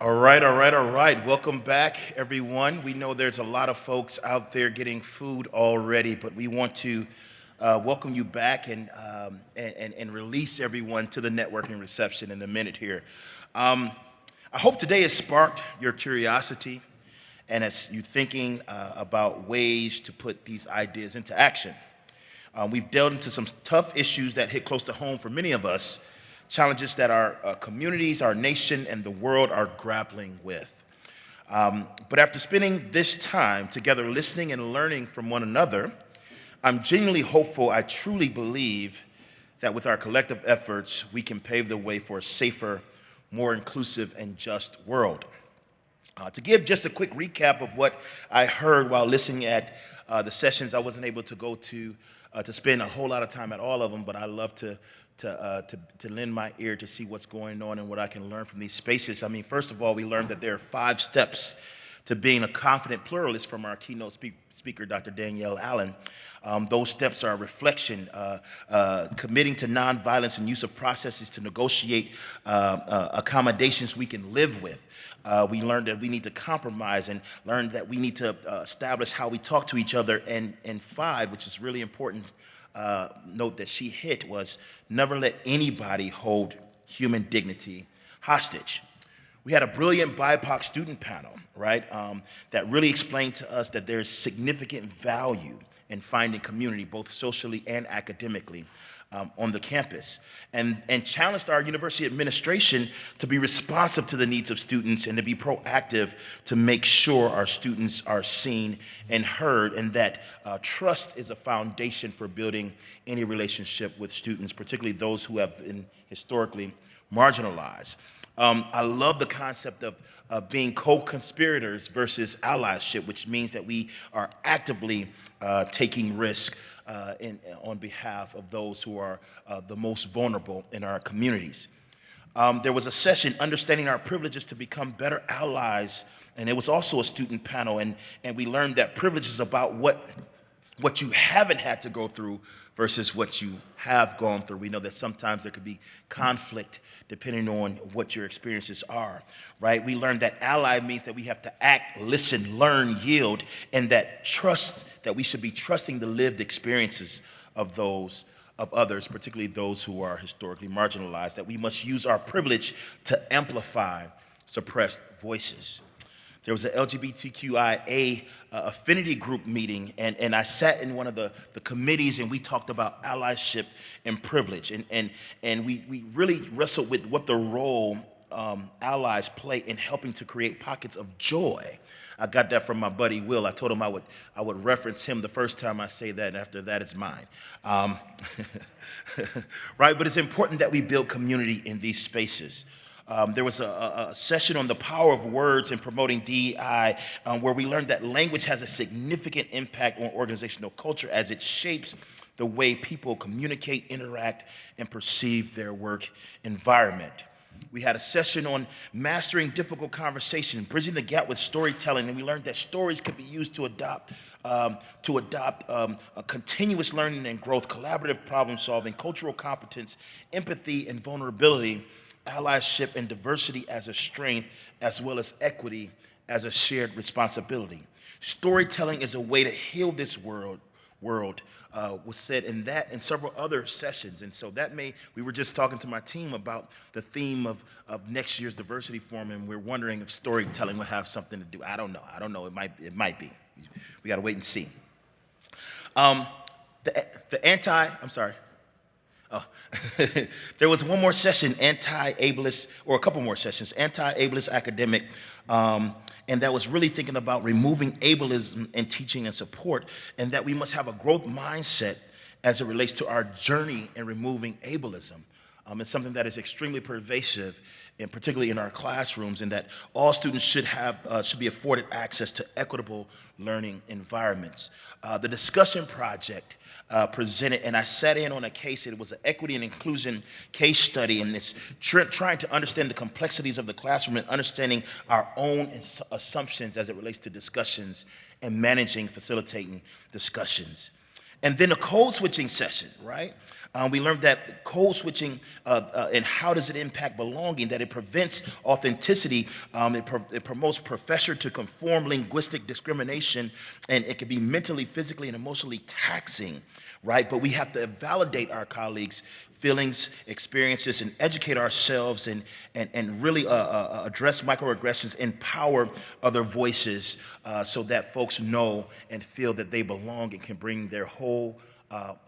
All right. Welcome back, everyone. We know there's a lot of folks out there getting food already, but we want to welcome you back and release everyone to the networking reception in a minute here. I hope today has sparked your curiosity and as you thinking about ways to put these ideas into action. We've delved into some tough issues that hit close to home for many of us, challenges that our communities, our nation, and the world are grappling with. But after spending this time together listening and learning from one another, I'm genuinely hopeful. I truly believe that with our collective efforts, we can pave the way for a safer, more inclusive, and just world. To give just a quick recap of what I heard while listening at the sessions, I wasn't able to go to spend a whole lot of time at all of them, but I love to lend my ear to see what's going on and what I can learn from these spaces. I mean, first of all, we learned that there are 5 steps to being a confident pluralist from our keynote speaker, Dr. Danielle Allen. Those steps are reflection, committing to nonviolence and use of processes to negotiate accommodations we can live with. We learned that we need to compromise and learned that we need to establish how we talk to each other. And 5, which is really important, note that she hit was never let anybody hold human dignity hostage. We had a brilliant BIPOC student panel, right, that really explained to us that there's significant value in finding community, both socially and academically, on the campus, and challenged our university administration to be responsive to the needs of students and to be proactive to make sure our students are seen and heard, and that trust is a foundation for building any relationship with students, particularly those who have been historically marginalized. I love the concept of being co-conspirators versus allyship, which means that we are actively taking risk on behalf of those who are the most vulnerable in our communities. There was a session, Understanding Our Privileges to Become Better Allies, and it was also a student panel, and we learned that privilege is about what you haven't had to go through versus what you have gone through. We know that sometimes there could be conflict depending on what your experiences are, right? We learned that ally means that we have to act, listen, learn, yield, and that we should be trusting the lived experiences of others, particularly those who are historically marginalized, that we must use our privilege to amplify suppressed voices. There was an LGBTQIA affinity group meeting, and I sat in one of the committees, and we talked about allyship and privilege, and we really wrestled with what the role allies play in helping to create pockets of joy. I got that from my buddy Will. I told him I would reference him the first time I say that, and after that it's mine. Right, but it's important that we build community in these spaces. There was a session on the power of words in promoting DEI, where we learned that language has a significant impact on organizational culture as it shapes the way people communicate, interact, and perceive their work environment. We had a session on mastering difficult conversation, bridging the gap with storytelling, and we learned that stories could be used to adopt a continuous learning and growth, collaborative problem solving, cultural competence, empathy, and vulnerability, allyship and diversity as a strength, as well as equity as a shared responsibility. Storytelling is a way to heal this world was said in that and several other sessions. And so we were just talking to my team about the theme of next year's diversity forum, and we're wondering if storytelling would have something to do. I don't know, it might be. We gotta wait and see. I'm sorry. Oh, there was one more session, anti-ableist, or a couple more sessions, anti-ableist academic, and that was really thinking about removing ableism in teaching and support, and that we must have a growth mindset as it relates to our journey in removing ableism. It's something that is extremely pervasive, and particularly in our classrooms, and that all students should be afforded access to equitable learning environments. The discussion project presented, and I sat in on a case. It was an equity and inclusion case study, and it's trying to understand the complexities of the classroom and understanding our own assumptions as it relates to discussions and facilitating discussions. And then a code switching session, right? We learned that code switching and how does it impact belonging, that it prevents authenticity, it promotes professor to conform linguistic discrimination, and it can be mentally, physically, and emotionally taxing, right? But we have to validate our colleagues' feelings, experiences, and educate ourselves and really address microaggressions, empower other voices so that folks know and feel that they belong and can bring their whole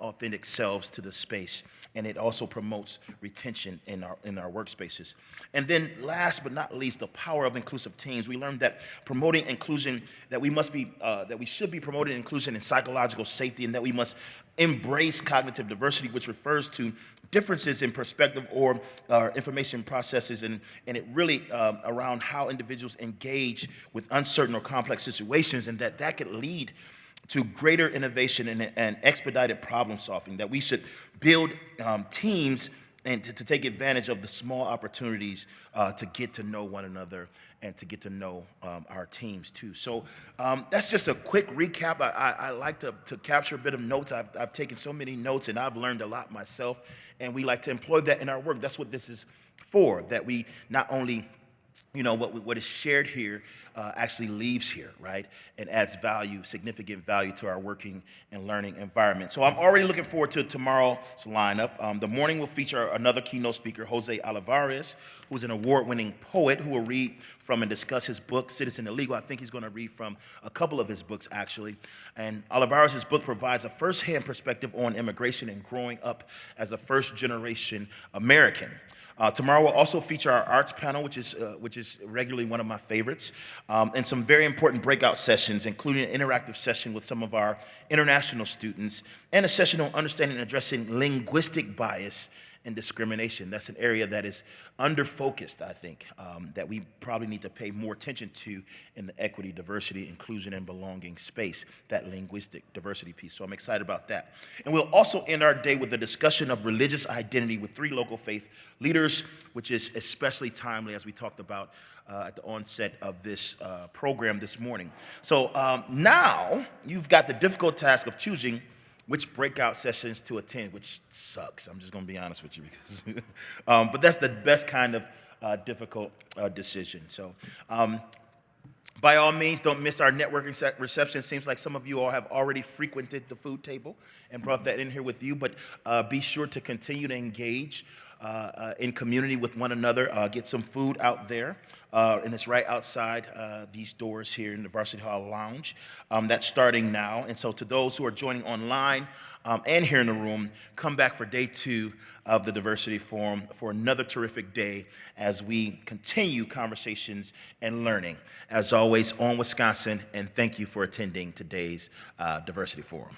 authentic selves to the space. And it also promotes retention in our workspaces. And then last but not least, the power of inclusive teams. We learned that promoting inclusion, that we should be promoting inclusion and psychological safety, and that we must embrace cognitive diversity, which refers to differences in perspective or information processes, and it really around how individuals engage with uncertain or complex situations, and that could lead to greater innovation and expedited problem solving, that we should build teams and to take advantage of the small opportunities to get to know one another and to get to know our teams too. So that's just a quick recap. I like to capture a bit of notes. I've taken so many notes and I've learned a lot myself, and we like to employ that in our work. That's what this is for, that we not only what is shared here actually leaves here, right? And adds value, significant value to our working and learning environment. So I'm already looking forward to tomorrow's lineup. The morning will feature another keynote speaker, Jose Olivares, who's an award-winning poet who will read from and discuss his book, Citizen Illegal. I think he's going to read from a couple of his books, actually. And Olivares' book provides a first-hand perspective on immigration and growing up as a first-generation American. Tomorrow will also feature our arts panel, which is regularly one of my favorites, and some very important breakout sessions, including an interactive session with some of our international students, and a session on understanding and addressing linguistic bias and discrimination. That's an area that is under-focused, I think, that we probably need to pay more attention to in the equity, diversity, inclusion, and belonging space, that linguistic diversity piece. So I'm excited about that. And we'll also end our day with a discussion of religious identity with 3 local faith leaders, which is especially timely as we talked about at the onset of this program this morning. So now you've got the difficult task of choosing which breakout sessions to attend, which sucks. I'm just going to be honest with you, because, but that's the best kind of difficult decision. So by all means, don't miss our networking reception. It seems like some of you all have already frequented the food table and brought that in here with you, but be sure to continue to engage in community with one another. Get some food out there, and it's right outside these doors here in the Varsity Hall Lounge. That's starting now, and so to those who are joining online and here in the room, come back for day 2 of the Diversity Forum for another terrific day as we continue conversations and learning. As always, on Wisconsin, and thank you for attending today's Diversity Forum.